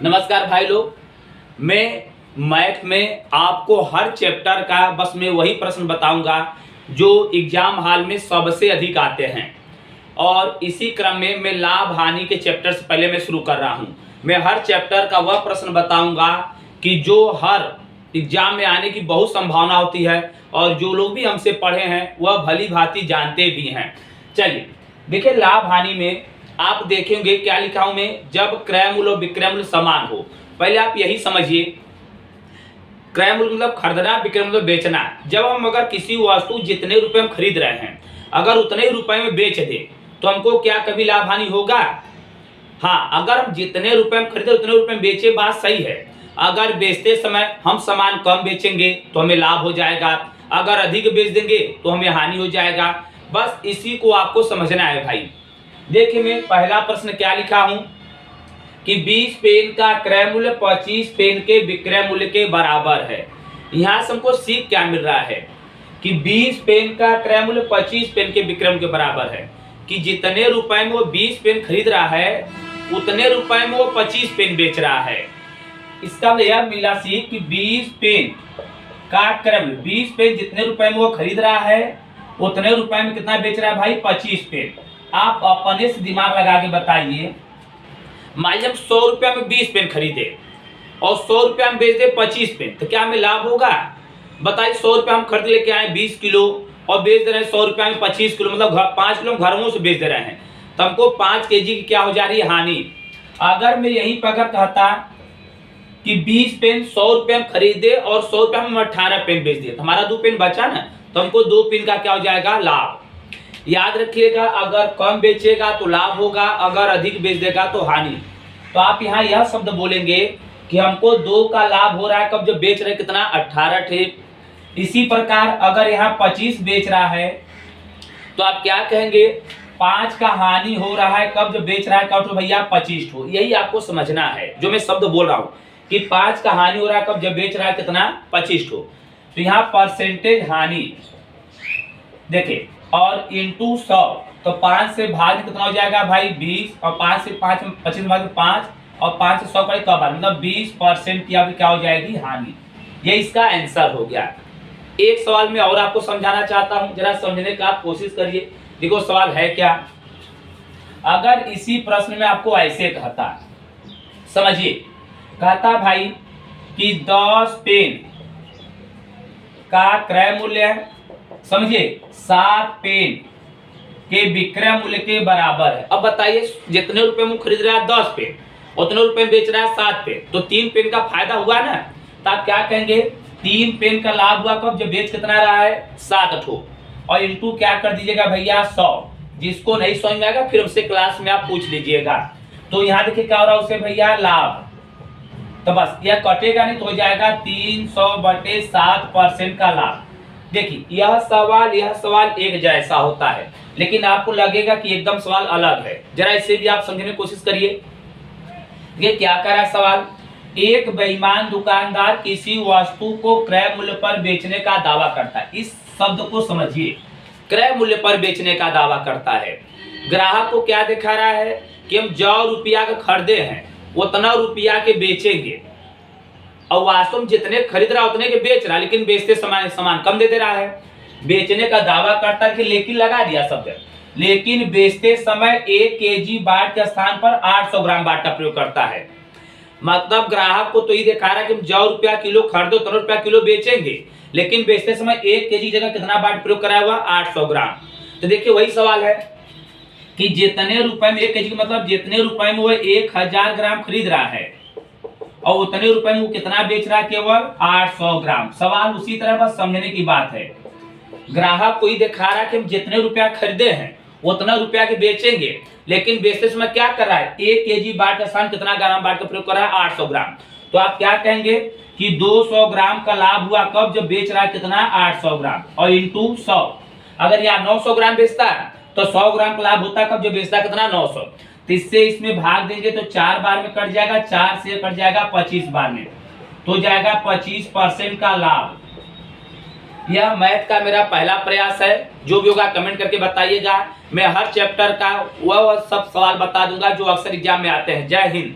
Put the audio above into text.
नमस्कार भाई लोग, मैं मैथ में आपको हर चैप्टर का बस मैं वही प्रश्न बताऊंगा जो एग्जाम हॉल में सबसे अधिक आते हैं। और इसी क्रम में मैं लाभ हानि के चैप्टर से पहले मैं शुरू कर रहा हूं। मैं हर चैप्टर का वह प्रश्न बताऊंगा कि जो हर एग्जाम में आने की बहुत संभावना होती है और जो लोग भी हमसे पढ़े हैं वह भली भांति जानते भी हैं। चलिए देखिए, लाभ हानि में आप देखेंगे क्या लिखा हूं मैं, जब क्रय मूल्य और विक्रय मूल्य समान हो। पहले आप यही समझिए, क्रय मूल्य मतलब खरीदना, विक्रय मूल्य बेचना। जब हम अगर किसी वस्तु जितने रुपए में खरीद रहे हैं अगर उतने रुपए में बेच दे तो हमको क्या कभी लाभ हानि होगा? हाँ, अगर हम जितने रुपए में खरीदे उतने रुपए में बेचे, बात सही है। अगर बेचते समय हम सामान कम बेचेंगे तो हमें लाभ हो जाएगा, अगर अधिक बेच देंगे तो हमें हानि हो जाएगा। बस इसी को आपको समझना है भाई। देखिए, मैं पहला प्रश्न क्या लिखा हूं कि 20 पेन का क्रय मूल्य 25 पेन के विक्रय मूल्य के बराबर है। यहां से हमको सीख क्या मिल रहा है कि 20 पेन का क्रय मूल्य 25 पेन के विक्रय मूल्य के बराबर है, कि जितने रुपए में वो 20 पेन खरीद रहा है उतने रुपए में वो 25 पेन बेच रहा है। इसका यह मिला सीख कि 20 पेन का क्रय मूल्य, 20 पेन जितने रुपए में वो खरीद रहा है उतने रुपए में कितना बेच रहा है भाई? 25 पेन। आप अपने से दिमाग लगा के बताइए, मान लीजिए हम 100 रुपया में 20 पेन खरीदे और 100 रुपया में बेच दे 25 पेन, तो क्या हमें लाभ होगा? बताइए, 100 रुपया हम खरीद लेके आए 20 किलो और बेच दे रहे हैं 100 रुपया में 25 किलो, मतलब 5 किलो घरों से बेच दे रहे हैं, तो हमको 5 केजी की क्या हो जा रही है? हानि। अगर मैं यही पर कहता कि 20 पेन 100 रुपया में खरीदे और 100 रुपया में 18 पेन बेच दिए, तो हमारा 2 पेन बचा ना, तो हमको 2 पेन का क्या हो जाएगा? लाभ। याद रखिएगा, अगर कम बेचेगा तो लाभ होगा, अगर अधिक बेच देगा तो हानि। तो आप यहाँ यह शब्द बोलेंगे कि हमको 2 का लाभ हो रहा है कब? जब बेच रहे कितना? 18 ठे। इसी प्रकार अगर यहाँ 25 बेच रहा है तो आप क्या कहेंगे? 5 का हानि हो रहा है कब? जब बेच रहा है कब? तो भैया 25 ठो। यही आपको समझना है जो मैं शब्द बोल रहा हूँ कि 5 का हानि हो रहा है कब? जब बेच रहा है कितना? 25 ठो। तो यहाँ परसेंटेज हानि देखिए, और इंटू 100, तो 5 से भाग कितना हो जाएगा भाई? 20, और 5 से 5 25 भाग 5 और 5 से 100 कब? मतलब 20% की आपकी क्या हो जाएगी? हानि। ये इसका आंसर हो गया। एक सवाल में और आपको समझाना चाहता हूं, जरा समझने का आप कोशिश करिए। देखो सवाल है क्या, अगर इसी प्रश्न में आपको ऐसे कहता, समझिए, कहता भाई कि 10 पेन का क्रय मूल्य है, समझिए 7 पेन के विक्रय मूल्य के बराबर है। अब बताइए, जितने रुपए में खरीद रहा है 10 पेन, उतने रुपए में बेच रहा है 7 पेन, तो 3 पेन का फायदा हुआ ना। तो आप क्या कहेंगे? 3 पेन का लाभ हुआ कब? जब बेच कितना रहा है? 7 ठो, और इंटू क्या कर दीजिएगा भैया? 100। जिसको नहीं समझ में आएगा फिर हमसे क्लास में आप पूछ लीजिएगा। तो यहाँ देखिए क्या हो रहा है उसे भैया? लाभ। तो बस यह कटेगा नहीं तो हो जाएगा 300/7% का लाभ। देखिए, यह सवाल एक जैसा होता है, लेकिन आपको लगेगा कि एकदम सवाल अलग है। जरा इसे भी आप समझने की कोशिश करिए। ये क्या कर रहा है सवाल? एक बेईमान दुकानदार किसी वस्तु को क्रय मूल्य पर बेचने का दावा करता है। इस शब्द को समझिए, क्रय मूल्य पर बेचने का दावा करता है। ग्राहक को क्या दिखा रहा है कि हम जो रुपया का खरीदे हैं उतना रुपया के बेचेंगे, और वास्तव में जितने खरीद रहा उतने के बेच रहा, लेकिन बेचते समय सामान कम दे रहा है। बेचने का दावा करता है कि लेकिन लगा दिया शब्द, लेकिन बेचते समय 1 केजी बाट के स्थान पर 800 ग्राम बाट का प्रयोग करता है। मतलब ग्राहक को तो ये दिखा रहा है कि हम जो रुपया किलो खरीदो उतना रुपया किलो बेचेंगे, लेकिन बेचते समय 1 केजी जगह कितना बाट प्रयोग कराया हुआ? 800 ग्राम। तो देखिए वही सवाल है कि जितने रुपए में 1 केजी मतलब जितने रुपए में वो 1000 ग्राम खरीद रहा है और उतने रुपए में वो कितना बेच रहा है? केवल 800 ग्राम। सवाल उसी तरह बस समझने की बात है। ग्राहक को ही दिखा रहा है कि हम जितने रुपया खरीदे हैं उतना रुपया के बेचेंगे, लेकिन बेचते समय क्या कर रहा है? 1 केजी बाट का स्थान कितना ग्राम बाट का प्रयोग कर रहा है? 800 ग्राम। तो आप क्या कहेंगे कि 200 ग्राम का लाभ हुआ कब? जब बेच रहा है कितना? 800 ग्राम, और इंटू 100। अगर यहाँ 900 ग्राम बेचता है तो 100 ग्राम का लाभ होता है कब? जब बेचता है कितना? 900। तो इससे इसमें भाग देंगे तो 4 बार में कट जाएगा, 4 से कट जाएगा 25 बार में, तो जाएगा 25% का लाभ। यह मैथ का मेरा पहला प्रयास है। जो भी होगा कमेंट करके बताइएगा। मैं हर चैप्टर का वह सब सवाल बता दूंगा जो अक्सर एग्जाम में आते हैं। जय हिंद।